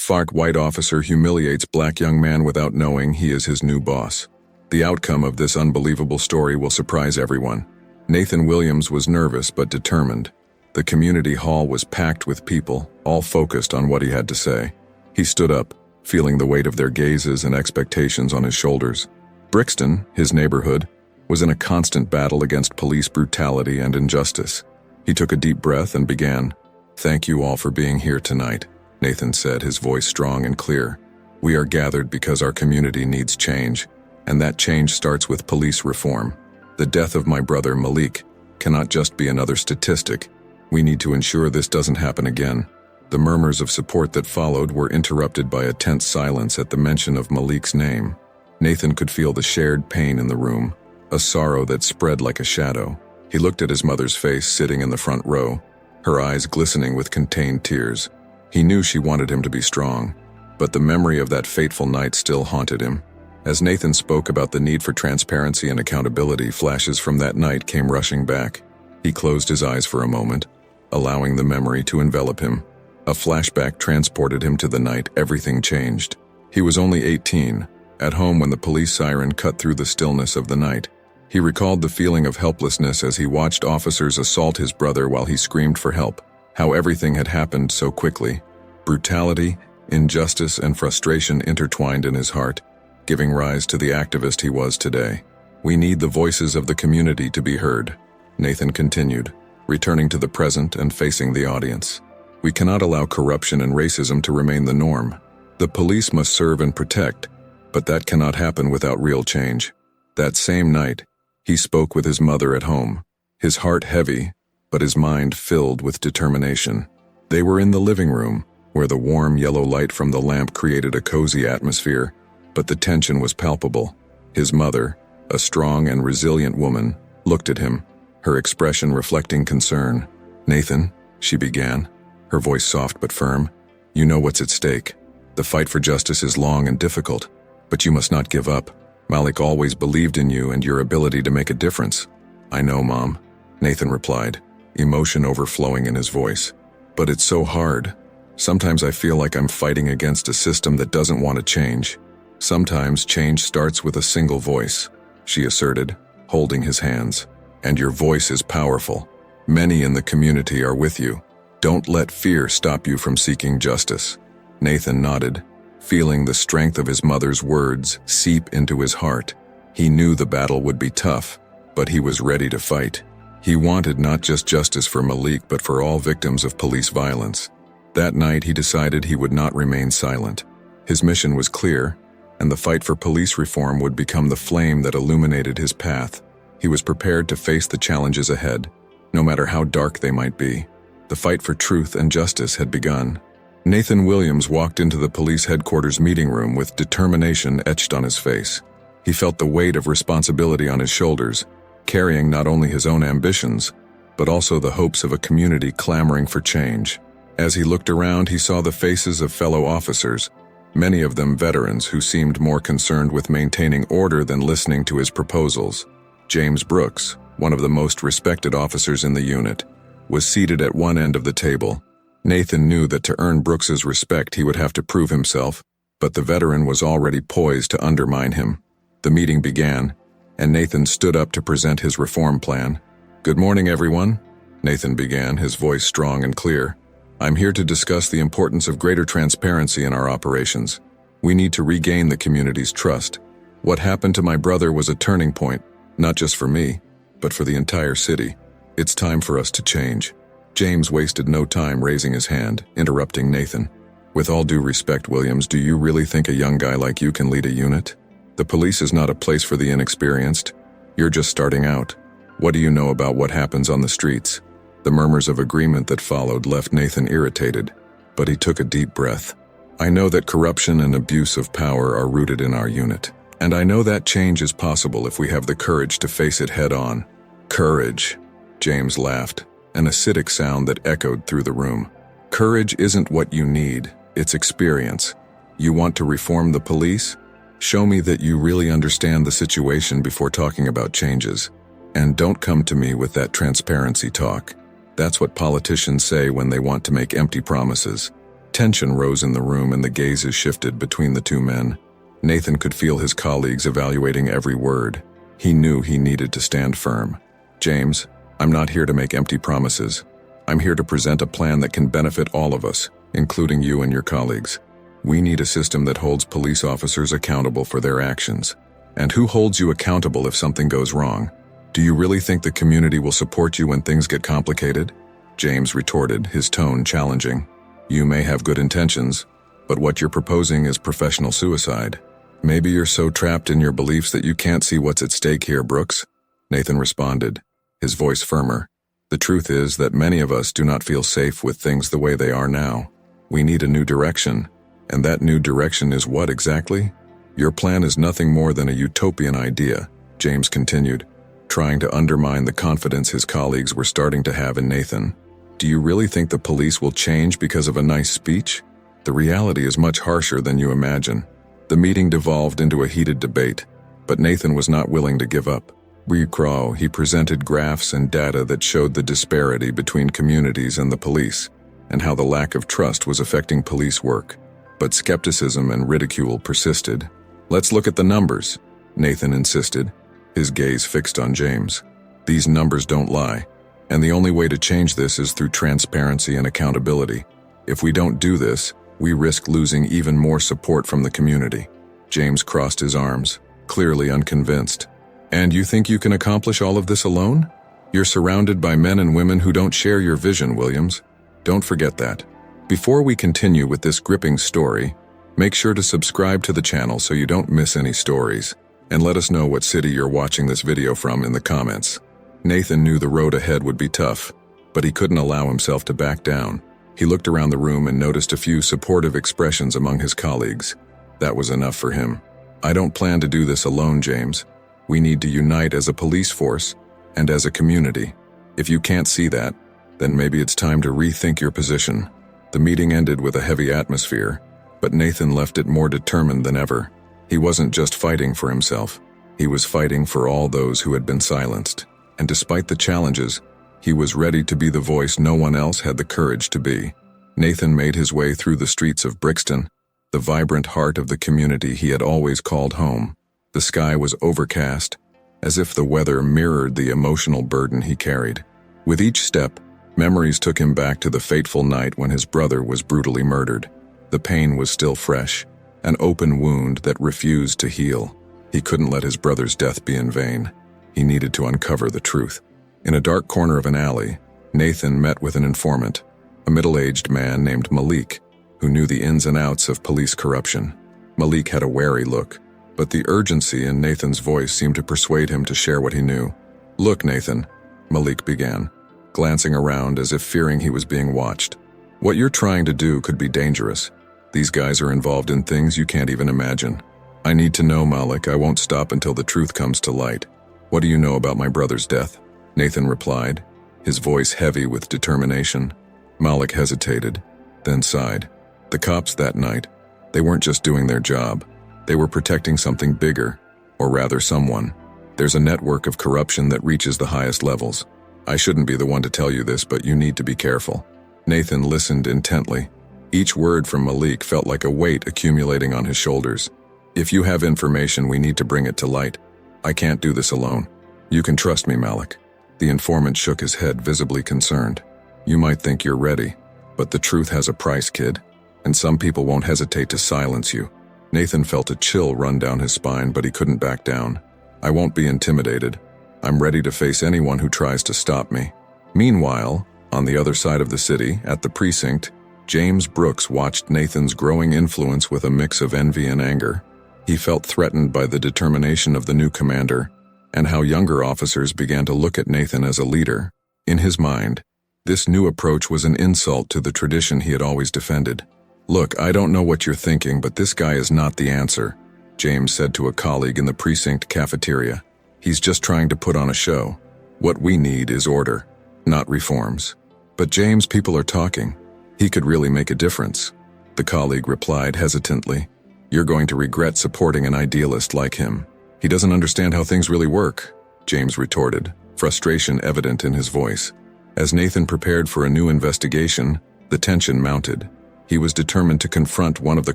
White officer humiliates black young man without knowing he is his new boss. The outcome of this unbelievable story will surprise everyone. Nathan Williams was nervous but determined. The community hall was packed with people, all focused on what he had to say. He stood up, feeling the weight of their gazes and expectations on his shoulders. Brixton, his neighborhood, was in a constant battle against police brutality and injustice. He took a deep breath and began. "Thank you all for being here tonight," Nathan said, his voice strong and clear. "We are gathered because our community needs change, and that change starts with police reform. The death of my brother Malik cannot just be another statistic. We need to ensure this doesn't happen again." The murmurs of support that followed were interrupted by a tense silence at the mention of Malik's name. Nathan could feel the shared pain in the room, a sorrow that spread like a shadow. He looked at his mother's face sitting in the front row, her eyes glistening with contained tears. He knew she wanted him to be strong, but the memory of that fateful night still haunted him. As Nathan spoke about the need for transparency and accountability, flashes from that night came rushing back. He closed his eyes for a moment, allowing the memory to envelop him. A flashback transported him to the night everything changed. He was only 18, at home when the police siren cut through the stillness of the night. He recalled the feeling of helplessness as he watched officers assault his brother while he screamed for help. How everything had happened so quickly. Brutality, injustice, and frustration intertwined in his heart, giving rise to the activist he was today. "We need the voices of the community to be heard," Nathan continued, returning to the present and facing the audience. "We cannot allow corruption and racism to remain the norm. The police must serve and protect, but that cannot happen without real change." That same night, he spoke with his mother at home, his heart heavy, but his mind filled with determination. They were in the living room, where the warm yellow light from the lamp created a cozy atmosphere, but the tension was palpable. His mother, a strong and resilient woman, looked at him, her expression reflecting concern. "Nathan," she began, her voice soft but firm, "you know what's at stake. The fight for justice is long and difficult, but you must not give up. Malik always believed in you and your ability to make a difference." "I know, Mom," Nathan replied, emotion overflowing in his voice. "But it's so hard. Sometimes I feel like I'm fighting against a system that doesn't want to change. Sometimes change starts with a single voice," she asserted, holding his hands. "And your voice is powerful. Many in the community are with you. Don't let fear stop you from seeking justice." Nathan nodded, feeling the strength of his mother's words seep into his heart. He knew the battle would be tough, but he was ready to fight. He wanted not just justice for Malik, but for all victims of police violence. That night he decided he would not remain silent. His mission was clear, and the fight for police reform would become the flame that illuminated his path. He was prepared to face the challenges ahead, no matter how dark they might be. The fight for truth and justice had begun. Nathan Williams walked into the police headquarters meeting room with determination etched on his face. He felt the weight of responsibility on his shoulders, carrying not only his own ambitions, but also the hopes of a community clamoring for change. As he looked around, he saw the faces of fellow officers, many of them veterans who seemed more concerned with maintaining order than listening to his proposals. James Brooks, one of the most respected officers in the unit, was seated at one end of the table. Nathan knew that to earn Brooks's respect he would have to prove himself, but the veteran was already poised to undermine him. The meeting began, and Nathan stood up to present his reform plan. "Good morning, everyone," Nathan began, his voice strong and clear. "I'm here to discuss the importance of greater transparency in our operations. We need to regain the community's trust. What happened to my brother was a turning point, not just for me, but for the entire city. It's time for us to change." James wasted no time raising his hand, interrupting Nathan. "With all due respect, Williams, do you really think a young guy like you can lead a unit? The police is not a place for the inexperienced. You're just starting out. What do you know about what happens on the streets?" The murmurs of agreement that followed left Nathan irritated, but he took a deep breath. "I know that corruption and abuse of power are rooted in our unit, and I know that change is possible if we have the courage to face it head on." "Courage," James laughed, an acidic sound that echoed through the room. "Courage isn't what you need, it's experience. You want to reform the police? Show me that you really understand the situation before talking about changes. And don't come to me with that transparency talk. That's what politicians say when they want to make empty promises. Tension rose in the room and the gazes shifted between the two men. Nathan could feel his colleagues evaluating every word. He knew he needed to stand firm. "James, I'm not here to make empty promises. I'm here to present a plan that can benefit all of us, including you and your colleagues. We need a system that holds police officers accountable for their actions. And who holds you accountable if something goes wrong? Do you really think the community will support you when things get complicated?" James retorted, his tone challenging. "You may have good intentions, but what you're proposing is professional suicide. Maybe you're so trapped in your beliefs that you can't see what's at stake here, Brooks," Nathan responded, his voice firmer. "The truth is that many of us do not feel safe with things the way they are now. We need a new direction, and that new direction is what exactly? Your plan is nothing more than a utopian idea," James continued, trying to undermine the confidence his colleagues were starting to have in Nathan. "Do you really think the police will change because of a nice speech? The reality is much harsher than you imagine." The meeting devolved into a heated debate, but Nathan was not willing to give up. He presented graphs and data that showed the disparity between communities and the police, and how the lack of trust was affecting police work. But skepticism and ridicule persisted. "Let's look at the numbers," Nathan insisted, his gaze fixed on James. "These numbers don't lie, and the only way to change this is through transparency and accountability. If we don't do this, we risk losing even more support from the community." James crossed his arms, clearly unconvinced. "And you think you can accomplish all of this alone? You're surrounded by men and women who don't share your vision, Williams. Don't forget that." Before we continue with this gripping story, make sure to subscribe to the channel so you don't miss any stories, and let us know what city you're watching this video from in the comments. Nathan knew the road ahead would be tough, but he couldn't allow himself to back down. He looked around the room and noticed a few supportive expressions among his colleagues. That was enough for him. "I don't plan to do this alone, James. We need to unite as a police force and as a community. If you can't see that, then maybe it's time to rethink your position." The meeting ended with a heavy atmosphere, but Nathan left it more determined than ever. He wasn't just fighting for himself. He was fighting for all those who had been silenced. And despite the challenges, he was ready to be the voice no one else had the courage to be. Nathan made his way through the streets of Brixton, the vibrant heart of the community he had always called home. The sky was overcast, as if the weather mirrored the emotional burden he carried. With each step, memories took him back to the fateful night when his brother was brutally murdered. The pain was still fresh, an open wound that refused to heal. He couldn't let his brother's death be in vain. He needed to uncover the truth. In a dark corner of an alley, Nathan met with an informant, a middle-aged man named Malik, who knew the ins and outs of police corruption. Malik had a wary look, but the urgency in Nathan's voice seemed to persuade him to share what he knew. "Look, Nathan," Malik began, glancing around as if fearing he was being watched. "What you're trying to do could be dangerous. These guys are involved in things you can't even imagine. I need to know, Malik. I won't stop until the truth comes to light. What do you know about my brother's death?" Nathan replied, his voice heavy with determination. Malik hesitated, then sighed. "The cops that night, they weren't just doing their job. They were protecting something bigger, or rather someone. There's a network of corruption that reaches the highest levels. I shouldn't be the one to tell you this, but you need to be careful." Nathan listened intently. Each word from Malik felt like a weight accumulating on his shoulders. "If you have information, we need to bring it to light. I can't do this alone. You can trust me, Malik." The informant shook his head, visibly concerned. "You might think you're ready, but the truth has a price, kid, and some people won't hesitate to silence you." Nathan felt a chill run down his spine, but he couldn't back down. "I won't be intimidated. I'm ready to face anyone who tries to stop me." Meanwhile, on the other side of the city, at the precinct, James Brooks watched Nathan's growing influence with a mix of envy and anger. He felt threatened by the determination of the new commander, and how younger officers began to look at Nathan as a leader. In his mind, this new approach was an insult to the tradition he had always defended. "Look, I don't know what you're thinking, but this guy is not the answer," James said to a colleague in the precinct cafeteria. "He's just trying to put on a show. What we need is order, not reforms." "But James, people are talking. He could really make a difference," the colleague replied hesitantly. "You're going to regret supporting an idealist like him. He doesn't understand how things really work," James retorted, frustration evident in his voice. As Nathan prepared for a new investigation, the tension mounted. He was determined to confront one of the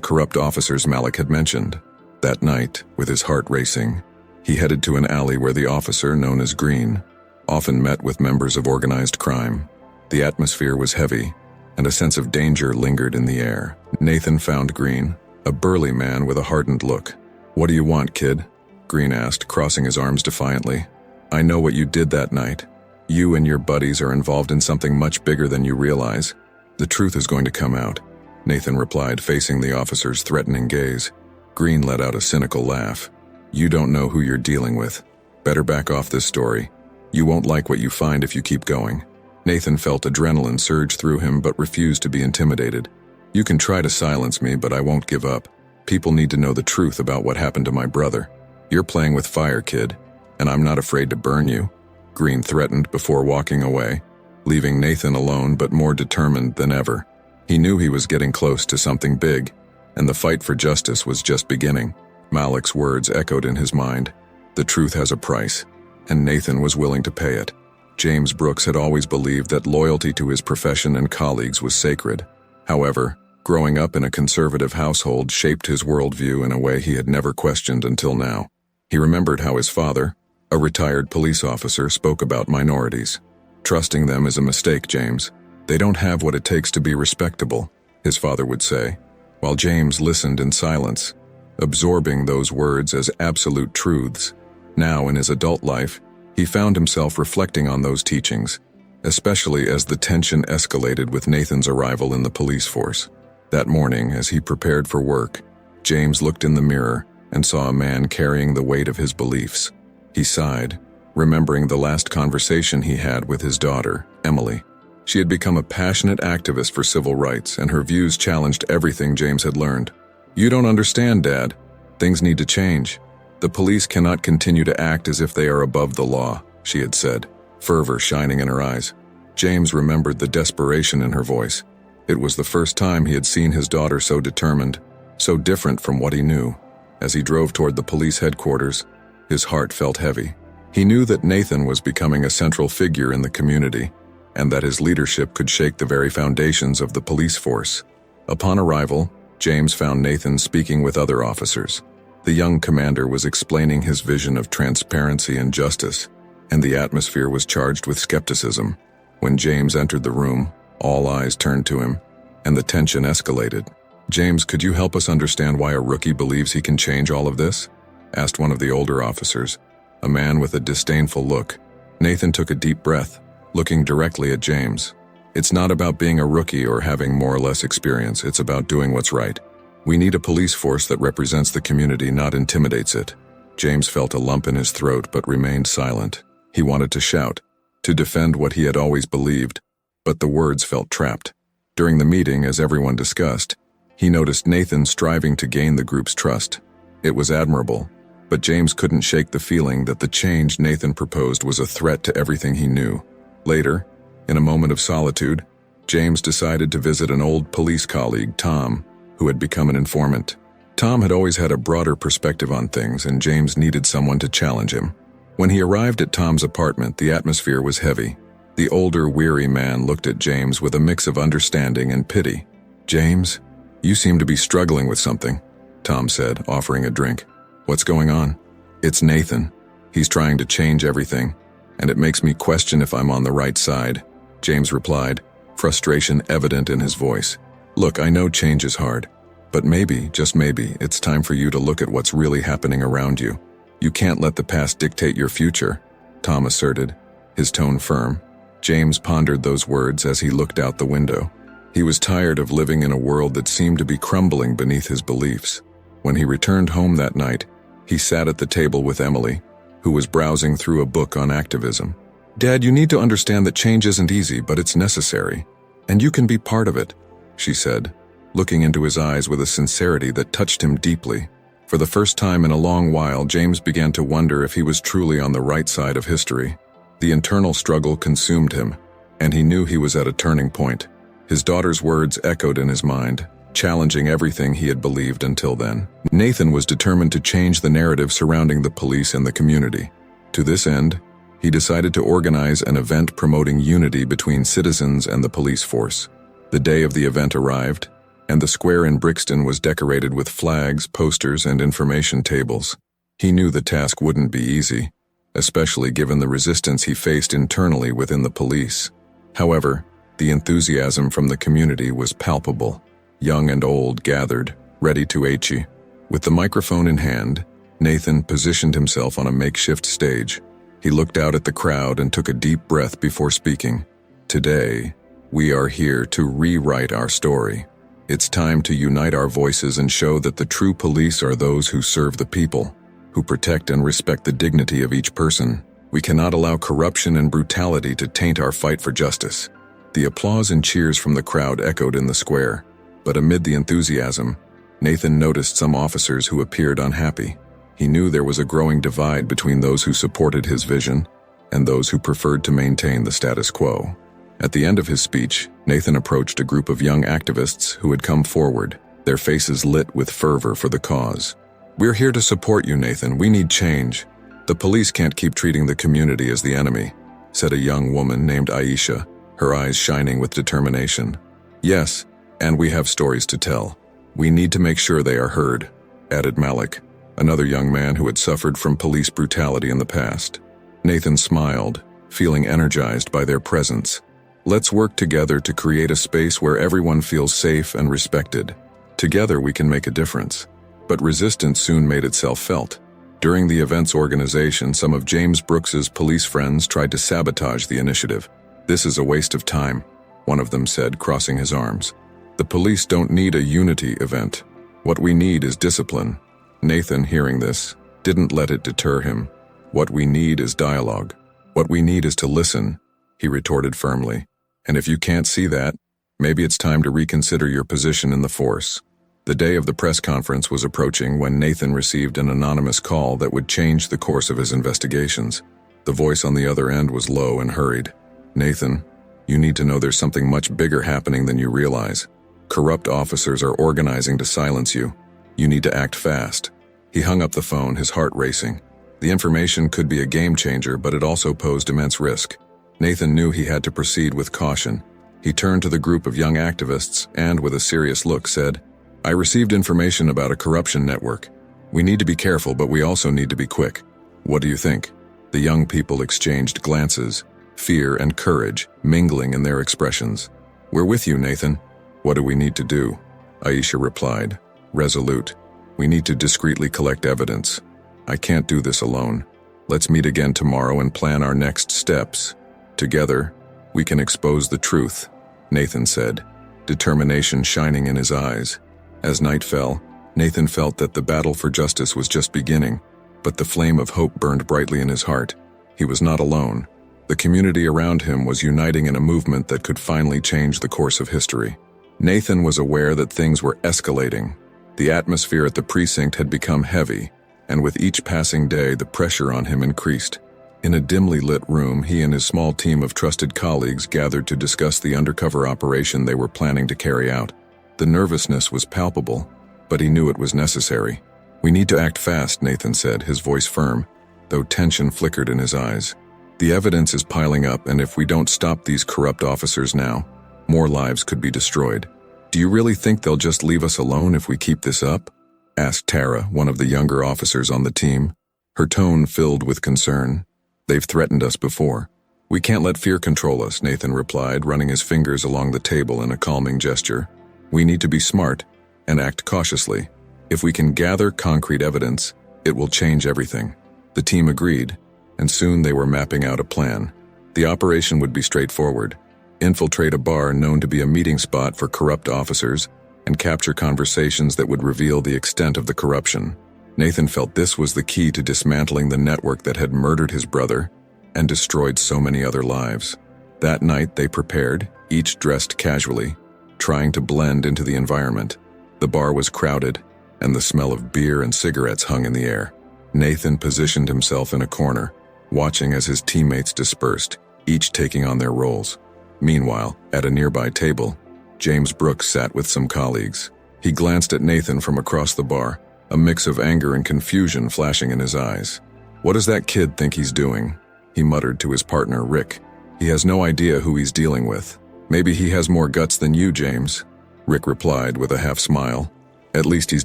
corrupt officers Malik had mentioned. That night, with his heart racing, he headed to an alley where the officer, known as Green, often met with members of organized crime. The atmosphere was heavy, and a sense of danger lingered in the air. Nathan found Green, a burly man with a hardened look. "What do you want, kid?" Green asked, crossing his arms defiantly. "I know what you did that night. You and your buddies are involved in something much bigger than you realize. The truth is going to come out," Nathan replied, facing the officer's threatening gaze. Green let out a cynical laugh. "You don't know who you're dealing with. Better back off this story. You won't like what you find if you keep going." Nathan felt adrenaline surge through him but refused to be intimidated. "You can try to silence me, but I won't give up. People need to know the truth about what happened to my brother. You're playing with fire, kid, and I'm not afraid to burn you," Green threatened before walking away, leaving Nathan alone but more determined than ever. He knew he was getting close to something big, and the fight for justice was just beginning. Malik's words echoed in his mind. The truth has a price, and Nathan was willing to pay it. James Brooks had always believed that loyalty to his profession and colleagues was sacred. However, growing up in a conservative household shaped his worldview in a way he had never questioned until now. He remembered how his father, a retired police officer, spoke about minorities. "Trusting them is a mistake, James. They don't have what it takes to be respectable," his father would say, while James listened in silence, absorbing those words as absolute truths. Now, in his adult life, he found himself reflecting on those teachings, especially as the tension escalated with Nathan's arrival in the police force. That morning, as he prepared for work, James looked in the mirror and saw a man carrying the weight of his beliefs. He sighed, remembering the last conversation he had with his daughter, Emily. She had become a passionate activist for civil rights, and her views challenged everything James had learned. "You don't understand, Dad. Things need to change. The police cannot continue to act as if they are above the law," she had said, fervor shining in her eyes. James remembered the desperation in her voice. It was the first time he had seen his daughter so determined, so different from what he knew. As he drove toward the police headquarters, his heart felt heavy. He knew that Nathan was becoming a central figure in the community, and that his leadership could shake the very foundations of the police force. Upon arrival, James found Nathan speaking with other officers. The young commander was explaining his vision of transparency and justice, and the atmosphere was charged with skepticism. When James entered the room, all eyes turned to him, and the tension escalated. "James, could you help us understand why a rookie believes he can change all of this?" asked one of the older officers, a man with a disdainful look. Nathan took a deep breath, looking directly at James. "It's not about being a rookie or having more or less experience, it's about doing what's right. We need a police force that represents the community, not intimidates it." James felt a lump in his throat but remained silent. He wanted to shout, to defend what he had always believed, but the words felt trapped. During the meeting, as everyone discussed, he noticed Nathan striving to gain the group's trust. It was admirable, but James couldn't shake the feeling that the change Nathan proposed was a threat to everything he knew. Later, in a moment of solitude, James decided to visit an old police colleague, Tom, who had become an informant. Tom had always had a broader perspective on things, and James needed someone to challenge him. When he arrived at Tom's apartment, the atmosphere was heavy. The older, weary man looked at James with a mix of understanding and pity. "James, you seem to be struggling with something," Tom said, offering a drink. "What's going on?" "It's Nathan. He's trying to change everything, and it makes me question if I'm on the right side," James replied, frustration evident in his voice. "Look, I know change is hard, but maybe, just maybe, it's time for you to look at what's really happening around you. You can't let the past dictate your future," Tom asserted, his tone firm. James pondered those words as he looked out the window. He was tired of living in a world that seemed to be crumbling beneath his beliefs. When he returned home that night, he sat at the table with Emily, who was browsing through a book on activism. "Dad, you need to understand that change isn't easy, but it's necessary, and you can be part of it," she said, looking into his eyes with a sincerity that touched him deeply. For the first time in a long while, James began to wonder if he was truly on the right side of history. The internal struggle consumed him, and he knew he was at a turning point. His daughter's words echoed in his mind, challenging everything he had believed until then. Nathan was determined to change the narrative surrounding the police and the community. To this end, he decided to organize an event promoting unity between citizens and the police force. The day of the event arrived, and the square in Brixton was decorated with flags, posters, and information tables. He knew the task wouldn't be easy, especially given the resistance he faced internally within the police. However, the enthusiasm from the community was palpable. Young and old gathered, ready to aid. With the microphone in hand, Nathan positioned himself on a makeshift stage. He looked out at the crowd and took a deep breath before speaking. Today, we are here to rewrite our story. It's time to unite our voices and show that the true police are those who serve the people, who protect and respect the dignity of each person. We cannot allow corruption and brutality to taint our fight for justice. The applause and cheers from the crowd echoed in the square, but amid the enthusiasm, Nathan noticed some officers who appeared unhappy. He knew there was a growing divide between those who supported his vision and those who preferred to maintain the status quo. At the end of his speech, Nathan approached a group of young activists who had come forward, their faces lit with fervor for the cause. "We're here to support you, Nathan. We need change. The police can't keep treating the community as the enemy," said a young woman named Aisha, her eyes shining with determination. "Yes, and we have stories to tell. We need to make sure they are heard," added Malik, another young man who had suffered from police brutality in the past. Nathan smiled, feeling energized by their presence. "Let's work together to create a space where everyone feels safe and respected. Together we can make a difference." But resistance soon made itself felt. During the event's organization, some of James Brooks's police friends tried to sabotage the initiative. "This is a waste of time," one of them said, crossing his arms. "The police don't need a unity event. What we need is discipline." Nathan, hearing this, didn't let it deter him. "What we need is dialogue. What we need is to listen," he retorted firmly. "And if you can't see that, maybe it's time to reconsider your position in the force." The day of the press conference was approaching when Nathan received an anonymous call that would change the course of his investigations. The voice on the other end was low and hurried. "Nathan, you need to know there's something much bigger happening than you realize. Corrupt officers are organizing to silence you. You need to act fast." He hung up the phone, his heart racing. The information could be a game changer, but it also posed immense risk. Nathan knew he had to proceed with caution. He turned to the group of young activists and, with a serious look, said, "I received information about a corruption network. We need to be careful, but we also need to be quick. What do you think?" The young people exchanged glances, fear and courage mingling in their expressions. "We're with you, Nathan. What do we need to do?" Aisha replied, resolute. "We need to discreetly collect evidence. I can't do this alone. Let's meet again tomorrow and plan our next steps. Together, we can expose the truth," Nathan said, determination shining in his eyes. As night fell, Nathan felt that the battle for justice was just beginning, but the flame of hope burned brightly in his heart. He was not alone. The community around him was uniting in a movement that could finally change the course of history. Nathan was aware that things were escalating. The atmosphere at the precinct had become heavy, and with each passing day, the pressure on him increased. In a dimly lit room, he and his small team of trusted colleagues gathered to discuss the undercover operation they were planning to carry out. The nervousness was palpable, but he knew it was necessary. "We need to act fast," Nathan said, his voice firm, though tension flickered in his eyes. "The evidence is piling up, and if we don't stop these corrupt officers now, more lives could be destroyed." "Do you really think they'll just leave us alone if we keep this up?" asked Tara, one of the younger officers on the team, her tone filled with concern. "They've threatened us before." "We can't let fear control us," Nathan replied, running his fingers along the table in a calming gesture. "We need to be smart and act cautiously. If we can gather concrete evidence, it will change everything." The team agreed, and soon they were mapping out a plan. The operation would be straightforward: infiltrate a bar known to be a meeting spot for corrupt officers and capture conversations that would reveal the extent of the corruption. Nathan felt this was the key to dismantling the network that had murdered his brother and destroyed so many other lives. That night they prepared, each dressed casually, trying to blend into the environment. The bar was crowded, and the smell of beer and cigarettes hung in the air. Nathan positioned himself in a corner, watching as his teammates dispersed, each taking on their roles. Meanwhile, at a nearby table, James Brooks sat with some colleagues. He glanced at Nathan from across the bar, a mix of anger and confusion flashing in his eyes. "What does that kid think he's doing?" he muttered to his partner, Rick. "He has no idea who he's dealing with. Maybe he has more guts than you, James." Rick replied with a half-smile. At least he's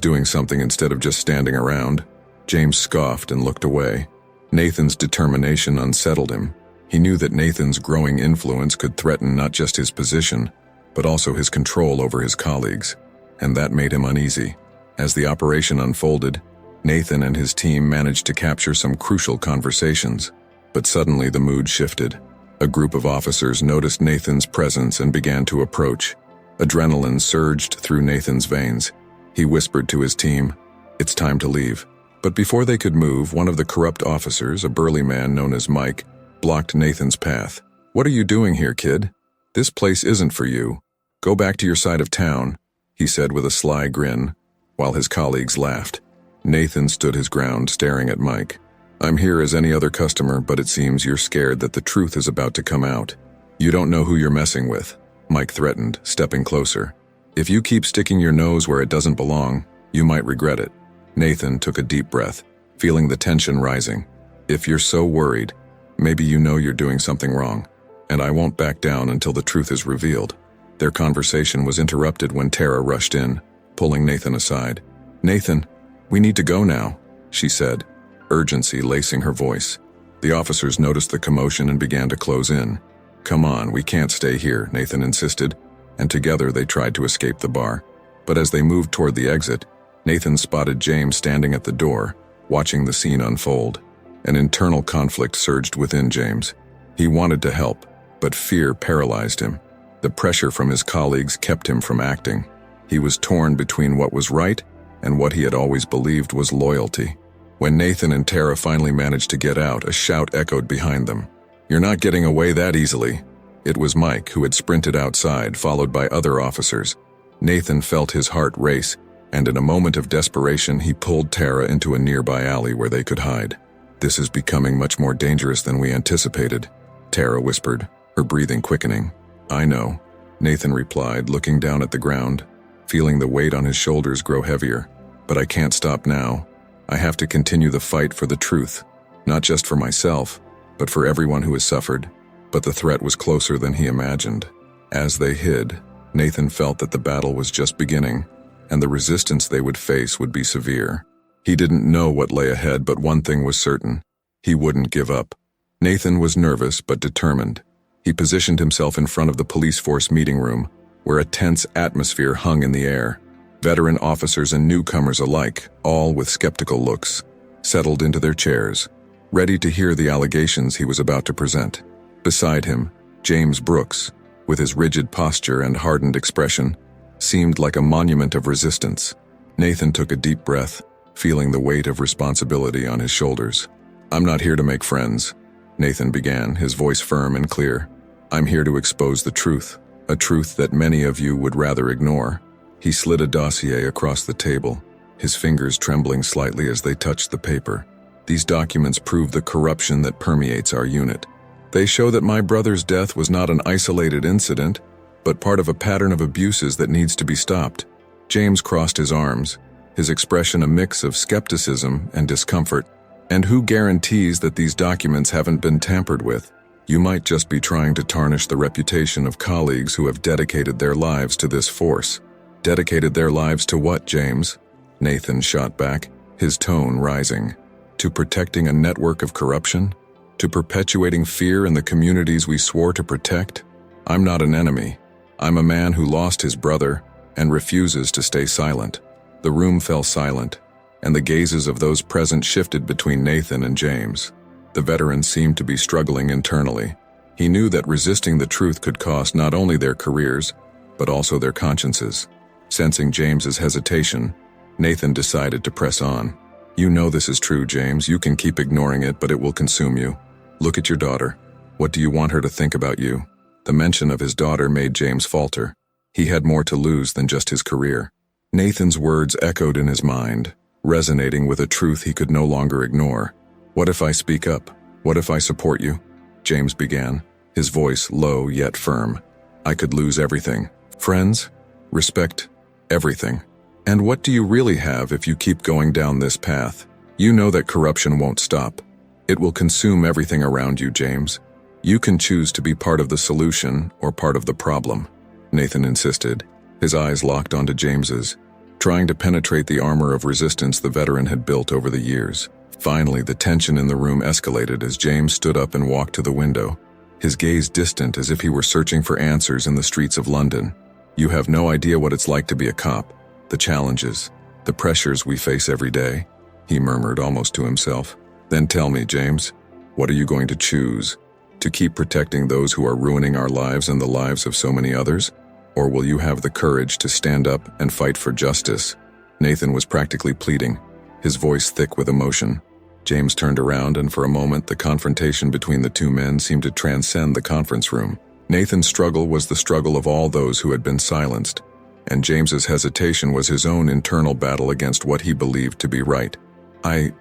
doing something instead of just standing around. James scoffed and looked away. Nathan's determination unsettled him. He knew that Nathan's growing influence could threaten not just his position, but also his control over his colleagues, and that made him uneasy. As the operation unfolded, Nathan and his team managed to capture some crucial conversations, but suddenly the mood shifted. A group of officers noticed Nathan's presence and began to approach. Adrenaline surged through Nathan's veins. He whispered to his team, "It's time to leave." But before they could move, one of the corrupt officers, a burly man known as Mike, blocked Nathan's path. "What are you doing here, kid? This place isn't for you. Go back to your side of town," he said with a sly grin, while his colleagues laughed. Nathan stood his ground, staring at Mike. "I'm here as any other customer, but it seems you're scared that the truth is about to come out. You don't know who you're messing with," Mike threatened, stepping closer. "If you keep sticking your nose where it doesn't belong, you might regret it." Nathan took a deep breath, feeling the tension rising. "If you're so worried, maybe you know you're doing something wrong, and I won't back down until the truth is revealed." Their conversation was interrupted when Tara rushed in, pulling Nathan aside. "Nathan, we need to go now," she said, urgency lacing her voice. The officers noticed the commotion and began to close in. "Come on, we can't stay here," Nathan insisted, and together they tried to escape the bar. But as they moved toward the exit, Nathan spotted James standing at the door, watching the scene unfold. An internal conflict surged within James. He wanted to help, but fear paralyzed him. The pressure from his colleagues kept him from acting. He was torn between what was right and what he had always believed was loyalty. When Nathan and Tara finally managed to get out, a shout echoed behind them. "You're not getting away that easily." It was Mike, who had sprinted outside, followed by other officers. Nathan felt his heart race, and in a moment of desperation, he pulled Tara into a nearby alley where they could hide. "This is becoming much more dangerous than we anticipated," Tara whispered, her breathing quickening. "I know," Nathan replied, looking down at the ground, feeling the weight on his shoulders grow heavier. "But I can't stop now. I have to continue the fight for the truth, not just for myself, but for everyone who has suffered." But the threat was closer than he imagined. As they hid, Nathan felt that the battle was just beginning, and the resistance they would face would be severe. He didn't know what lay ahead, but one thing was certain: he wouldn't give up. Nathan was nervous but determined. He positioned himself in front of the police force meeting room, where a tense atmosphere hung in the air. Veteran officers and newcomers alike, all with skeptical looks, settled into their chairs, ready to hear the allegations he was about to present. Beside him, James Brooks, with his rigid posture and hardened expression, seemed like a monument of resistance. Nathan took a deep breath, feeling the weight of responsibility on his shoulders. "I'm not here to make friends," Nathan began, his voice firm and clear. "I'm here to expose the truth, a truth that many of you would rather ignore." He slid a dossier across the table, his fingers trembling slightly as they touched the paper. "These documents prove the corruption that permeates our unit. They show that my brother's death was not an isolated incident, but part of a pattern of abuses that needs to be stopped." James crossed his arms, his expression a mix of skepticism and discomfort. "And who guarantees that these documents haven't been tampered with? You might just be trying to tarnish the reputation of colleagues who have dedicated their lives to this force." "Dedicated their lives to what, James?" Nathan shot back, his tone rising. "To protecting a network of corruption? To perpetuating fear in the communities we swore to protect? I'm not an enemy. I'm a man who lost his brother and refuses to stay silent." The room fell silent, and the gazes of those present shifted between Nathan and James. The veteran seemed to be struggling internally. He knew that resisting the truth could cost not only their careers, but also their consciences. Sensing James's hesitation, Nathan decided to press on. "You know this is true, James. You can keep ignoring it, but it will consume you. Look at your daughter. What do you want her to think about you?" The mention of his daughter made James falter. He had more to lose than just his career. Nathan's words echoed in his mind, resonating with a truth he could no longer ignore. "What if I speak up? What if I support you?" James began, his voice low yet firm. "I could lose everything. Friends, respect, everything. And what do you really have if you keep going down this path? You know that corruption won't stop. It will consume everything around you, James. You can choose to be part of the solution or part of the problem," Nathan insisted, His eyes locked onto James's, trying to penetrate the armor of resistance the veteran had built over the years. Finally, the tension in the room escalated as James stood up and walked to the window, his gaze distant as if he were searching for answers in the streets of London. "You have no idea what it's like to be a cop, the challenges, the pressures we face every day," he murmured almost to himself. "Then tell me, James, what are you going to choose? To keep protecting those who are ruining our lives and the lives of so many others? Or will you have the courage to stand up and fight for justice?" Nathan was practically pleading, his voice thick with emotion. James turned around, and for a moment the confrontation between the two men seemed to transcend the conference room. Nathan's struggle was the struggle of all those who had been silenced, and James's hesitation was his own internal battle against what he believed to be right. I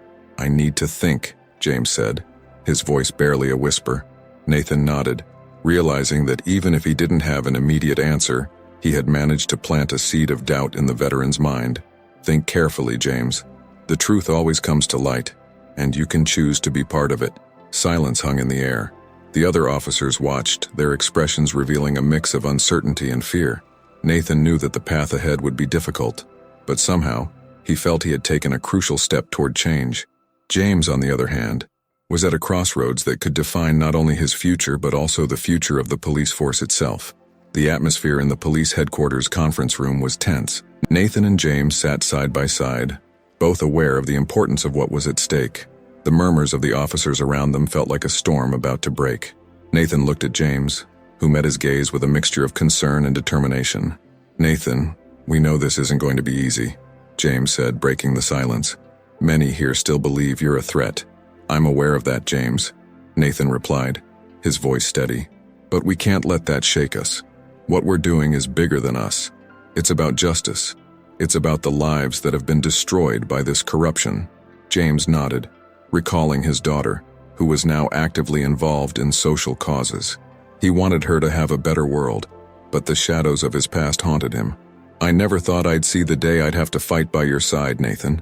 need to think," James said, his voice barely a whisper. Nathan nodded, realizing that even if he didn't have an immediate answer, he had managed to plant a seed of doubt in the veteran's mind. "Think carefully, James. The truth always comes to light, and you can choose to be part of it." Silence hung in the air. The other officers watched, their expressions revealing a mix of uncertainty and fear. Nathan knew that the path ahead would be difficult, but somehow, he felt he had taken a crucial step toward change. James, on the other hand, was at a crossroads that could define not only his future but also the future of the police force itself. The atmosphere in the police headquarters conference room was tense. Nathan and James sat side by side, both aware of the importance of what was at stake. The murmurs of the officers around them felt like a storm about to break. Nathan looked at James, who met his gaze with a mixture of concern and determination. "Nathan, we know this isn't going to be easy," James said, breaking the silence. "Many here still believe you're a threat." "I'm aware of that, James," Nathan replied, his voice steady. "But we can't let that shake us. What we're doing is bigger than us. It's about justice. It's about the lives that have been destroyed by this corruption." James nodded, recalling his daughter, who was now actively involved in social causes. He wanted her to have a better world, but the shadows of his past haunted him. "I never thought I'd see the day I'd have to fight by your side, Nathan.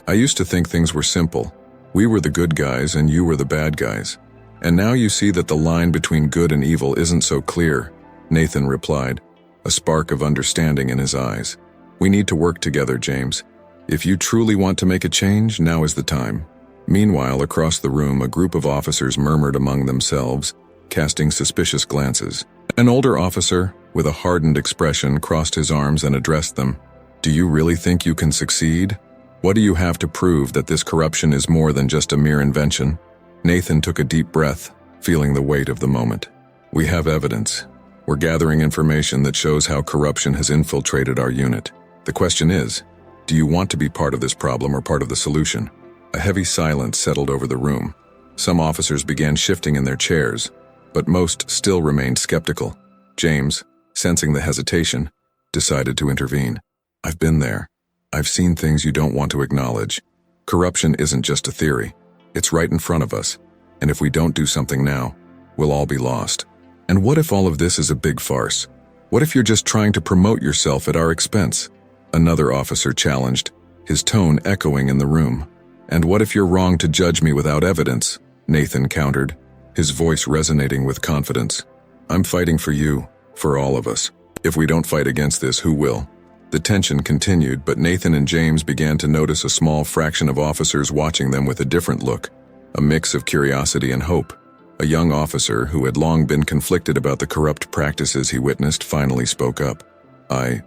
I used to think things were simple. We were the good guys and you were the bad guys. And now you see that the line between good and evil isn't so clear," Nathan replied, a spark of understanding in his eyes. "We need to work together, James. If you truly want to make a change, now is the time." Meanwhile, across the room, a group of officers murmured among themselves, casting suspicious glances. An older officer, with a hardened expression, crossed his arms and addressed them. "Do you really think you can succeed? What do you have to prove that this corruption is more than just a mere invention?" Nathan took a deep breath, feeling the weight of the moment. "We have evidence. We're gathering information that shows how corruption has infiltrated our unit. The question is, do you want to be part of this problem or part of the solution?" A heavy silence settled over the room. Some officers began shifting in their chairs, but most still remained skeptical. James, sensing the hesitation, decided to intervene. "I've been there. I've seen things you don't want to acknowledge. Corruption isn't just a theory. It's right in front of us, and if we don't do something now, we'll all be lost. And what if all of this is a big farce? What if you're just trying to promote yourself at our expense?" Another officer challenged, his tone echoing in the room. "And what if you're wrong to judge me without evidence?" Nathan countered, his voice resonating with confidence. "I'm fighting for you, for all of us. If we don't fight against this, who will?" The tension continued, but Nathan and James began to notice a small fraction of officers watching them with a different look, a mix of curiosity and hope. A young officer, who had long been conflicted about the corrupt practices he witnessed, finally spoke up. I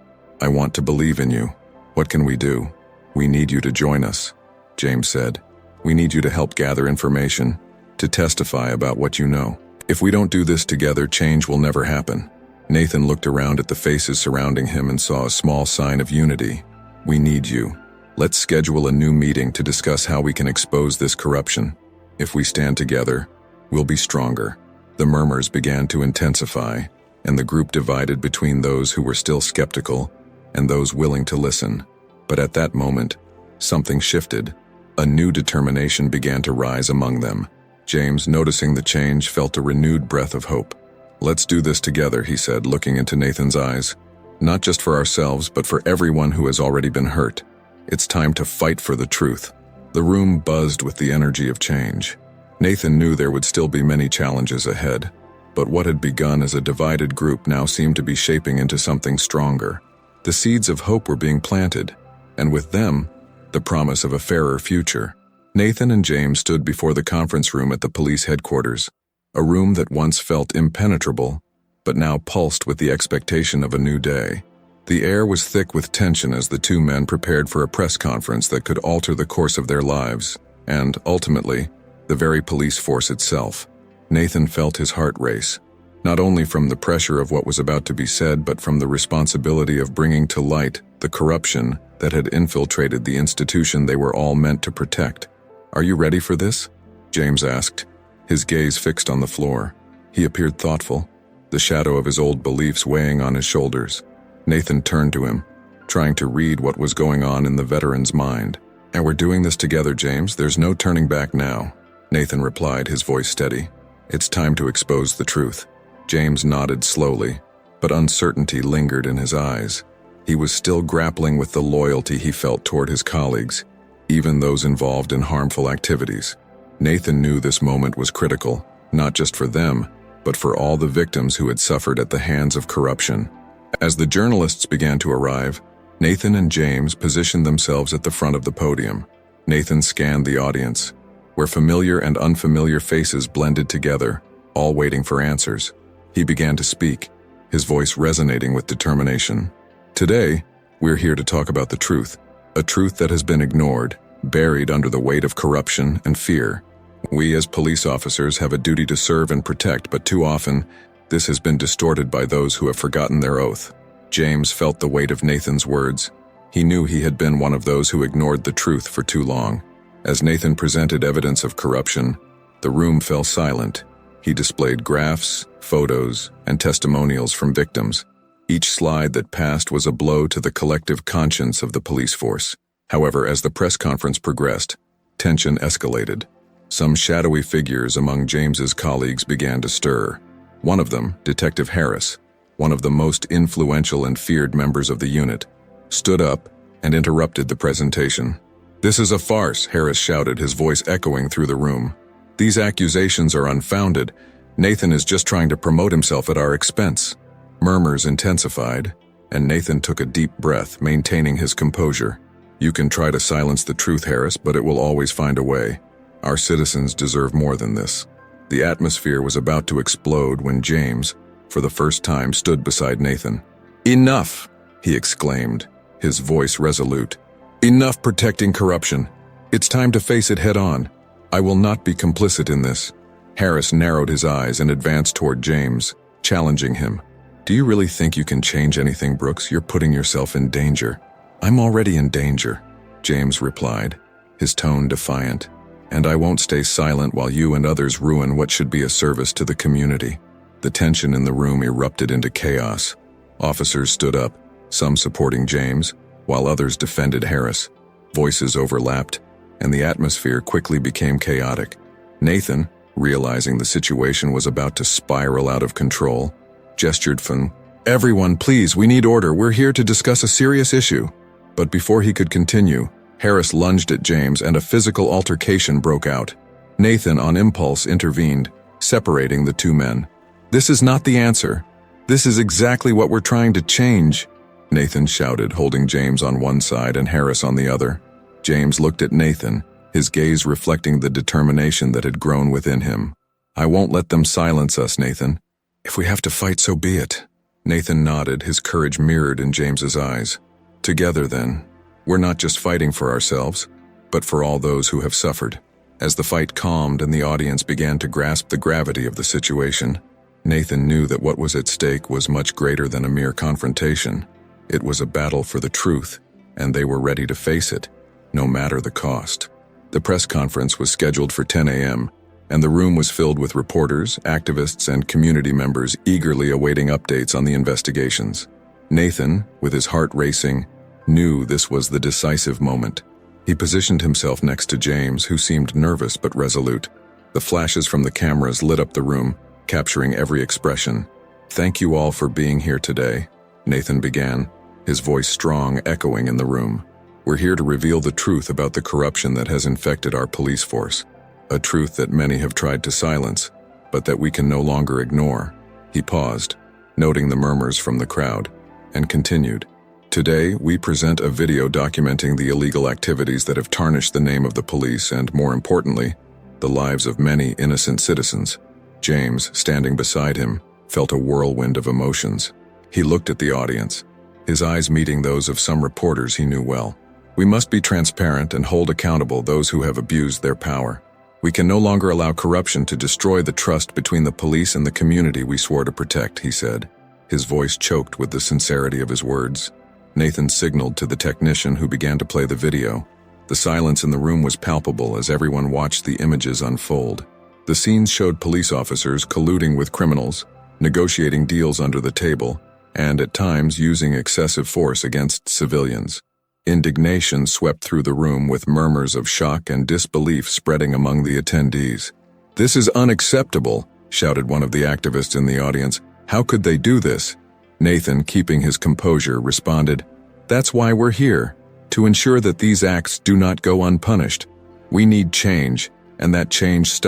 want to believe in you. What can we do?" "We need you to join us," James said. "We need you to help gather information, to testify about what you know. If we don't do this together, change will never happen." Nathan looked around at the faces surrounding him and saw a small sign of unity. "We need you. Let's schedule a new meeting to discuss how we can expose this corruption. If we stand together, we'll be stronger." The murmurs began to intensify, and the group divided between those who were still skeptical and those willing to listen. But at that moment, something shifted. A new determination began to rise among them. James, noticing the change, felt a renewed breath of hope. "Let's do this together," he said, looking into Nathan's eyes. "Not just for ourselves, but for everyone who has already been hurt. It's time to fight for the truth." The room buzzed with the energy of change. Nathan knew there would still be many challenges ahead, but what had begun as a divided group now seemed to be shaping into something stronger. The seeds of hope were being planted, and with them, the promise of a fairer future. Nathan and James stood before the conference room at the police headquarters, a room that once felt impenetrable, but now pulsed with the expectation of a new day. The air was thick with tension as the two men prepared for a press conference that could alter the course of their lives, and, ultimately, the very police force itself. Nathan felt his heart race, not only from the pressure of what was about to be said, but from the responsibility of bringing to light the corruption that had infiltrated the institution they were all meant to protect. "Are you ready for this?" James asked, his gaze fixed on the floor. He appeared thoughtful, the shadow of his old beliefs weighing on his shoulders. Nathan turned to him, trying to read what was going on in the veteran's mind. "And we're doing this together, James. There's no turning back now," Nathan replied, his voice steady. "It's time to expose the truth." James nodded slowly, but uncertainty lingered in his eyes. He was still grappling with the loyalty he felt toward his colleagues, even those involved in harmful activities. Nathan knew this moment was critical, not just for them, but for all the victims who had suffered at the hands of corruption. As the journalists began to arrive, Nathan and James positioned themselves at the front of the podium. Nathan scanned the audience, where familiar and unfamiliar faces blended together, all waiting for answers. He began to speak, his voice resonating with determination. "Today, we're here to talk about the truth, a truth that has been ignored, buried under the weight of corruption and fear. We as police officers have a duty to serve and protect, but too often, this has been distorted by those who have forgotten their oath." James felt the weight of Nathan's words. He knew he had been one of those who ignored the truth for too long. As Nathan presented evidence of corruption, the room fell silent. He displayed graphs, photos, and testimonials from victims. Each slide that passed was a blow to the collective conscience of the police force. However, as the press conference progressed, tension escalated. Some shadowy figures among James's colleagues began to stir. One of them, Detective Harris, one of the most influential and feared members of the unit, stood up and interrupted the presentation. "This is a farce," Harris shouted, his voice echoing through the room. "These accusations are unfounded. Nathan is just trying to promote himself at our expense." Murmurs intensified, and Nathan took a deep breath, maintaining his composure. "You can try to silence the truth, Harris, but it will always find a way. Our citizens deserve more than this." The atmosphere was about to explode when James, for the first time, stood beside Nathan. "Enough!" he exclaimed, his voice resolute. "Enough protecting corruption. It's time to face it head on. I will not be complicit in this." Harris narrowed his eyes and advanced toward James, challenging him. "Do you really think you can change anything, Brooks? You're putting yourself in danger." "I'm already in danger," James replied, his tone defiant. "And I won't stay silent while you and others ruin what should be a service to the community." The tension in the room erupted into chaos. Officers stood up, some supporting James, while others defended Harris. Voices overlapped, and the atmosphere quickly became chaotic. Nathan, realizing the situation was about to spiral out of control, gestured from, "Everyone, please, we need order. We're here to discuss a serious issue." But before he could continue, Harris lunged at James and a physical altercation broke out. Nathan, on impulse, intervened, separating the two men. "This is not the answer. This is exactly what we're trying to change," Nathan shouted, holding James on one side and Harris on the other. James looked at Nathan, his gaze reflecting the determination that had grown within him. "I won't let them silence us, Nathan. If we have to fight, so be it." Nathan nodded, his courage mirrored in James's eyes. "Together, then. We're not just fighting for ourselves, but for all those who have suffered." As the fight calmed and the audience began to grasp the gravity of the situation, Nathan knew that what was at stake was much greater than a mere confrontation. It was a battle for the truth, and they were ready to face it, no matter the cost. The press conference was scheduled for 10 a.m., and the room was filled with reporters, activists, and community members eagerly awaiting updates on the investigations. Nathan, with his heart racing, knew this was the decisive moment. He positioned himself next to James, who seemed nervous but resolute. The flashes from the cameras lit up the room, capturing every expression. "Thank you all for being here today," Nathan began, his voice strong, echoing in the room. "We're here to reveal the truth about the corruption that has infected our police force. A truth that many have tried to silence, but that we can no longer ignore." He paused, noting the murmurs from the crowd, and continued. Today, we present a video documenting the illegal activities that have tarnished the name of the police and, more importantly, the lives of many innocent citizens. James, standing beside him, felt a whirlwind of emotions. He looked at the audience, his eyes meeting those of some reporters he knew well. We must be transparent and hold accountable those who have abused their power. We can no longer allow corruption to destroy the trust between the police and the community we swore to protect, he said. His voice choked with the sincerity of his words. Nathan signaled to the technician who began to play the video. The silence in the room was palpable as everyone watched the images unfold. The scenes showed police officers colluding with criminals, negotiating deals under the table, and at times using excessive force against civilians. Indignation swept through the room with murmurs of shock and disbelief spreading among the attendees. "This is unacceptable," shouted one of the activists in the audience. "How could they do this?" Nathan, keeping his composure, responded, "That's why we're here, to ensure that these acts do not go unpunished. We need change, and that change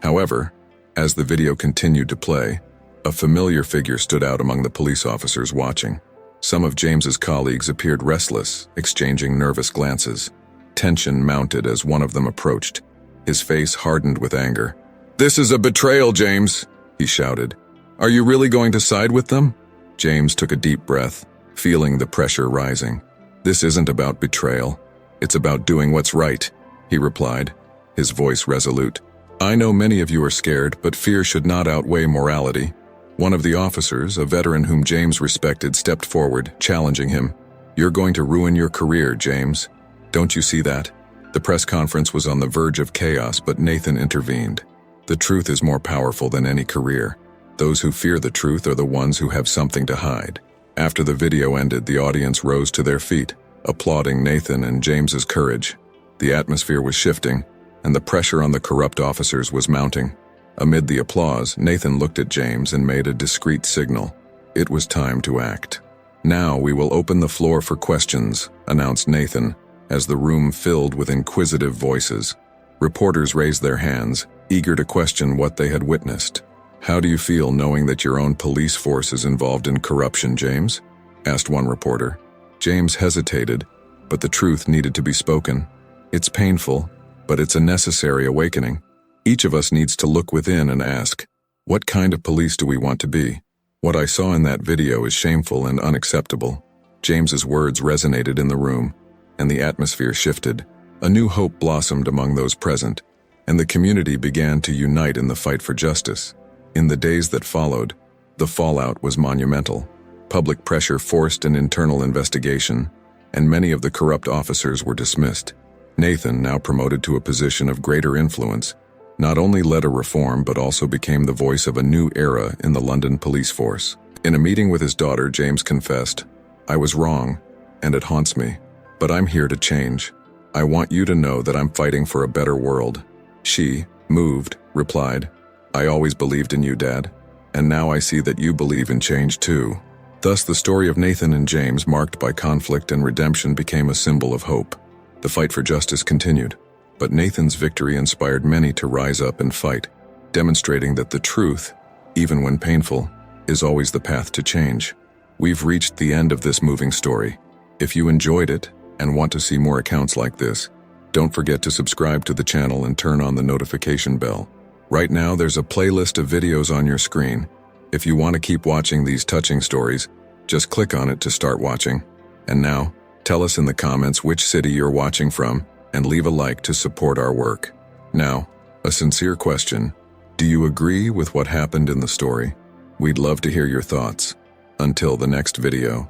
However, as the video continued to play, a familiar figure stood out among the police officers watching. Some of James's colleagues appeared restless, exchanging nervous glances. Tension mounted as one of them approached. His face hardened with anger. "This is a betrayal, James," he shouted. "Are you really going to side with them?" James took a deep breath, feeling the pressure rising. "This isn't about betrayal. It's about doing what's right," he replied, his voice resolute. "I know many of you are scared, but fear should not outweigh morality." One of the officers, a veteran whom James respected, stepped forward, challenging him. "You're going to ruin your career, James. Don't you see that?" The press conference was on the verge of chaos, but Nathan intervened. "The truth is more powerful than any career. Those who fear the truth are the ones who have something to hide." After the video ended, the audience rose to their feet, applauding Nathan and James's courage. The atmosphere was shifting, and the pressure on the corrupt officers was mounting. Amid the applause, Nathan looked at James and made a discreet signal. It was time to act. "Now we will open the floor for questions," announced Nathan, as the room filled with inquisitive voices. Reporters raised their hands, eager to question what they had witnessed. "How do you feel knowing that your own police force is involved in corruption, James?" asked one reporter. James hesitated, but the truth needed to be spoken. "It's painful, but it's a necessary awakening. Each of us needs to look within and ask, what kind of police do we want to be? What I saw in that video is shameful and unacceptable." James's words resonated in the room, and the atmosphere shifted. A new hope blossomed among those present, and the community began to unite in the fight for justice. In the days that followed, the fallout was monumental. Public pressure forced an internal investigation, and many of the corrupt officers were dismissed. Nathan, now promoted to a position of greater influence, not only led a reform but also became the voice of a new era in the London police force. In a meeting with his daughter, James confessed, "I was wrong, and it haunts me, but I'm here to change. I want you to know that I'm fighting for a better world." She, moved, replied, "I always believed in you, Dad, and now I see that you believe in change too." Thus, the story of Nathan and James, marked by conflict and redemption, became a symbol of hope. The fight for justice continued, but Nathan's victory inspired many to rise up and fight, demonstrating that the truth, even when painful, is always the path to change. We've reached the end of this moving story. If you enjoyed it and want to see more accounts like this, don't forget to subscribe to the channel and turn on the notification bell. Right now, there's a playlist of videos on your screen. If you want to keep watching these touching stories, just click on it to start watching. And now, tell us in the comments which city you're watching from, and leave a like to support our work. Now, a sincere question. Do you agree with what happened in the story? We'd love to hear your thoughts. Until the next video.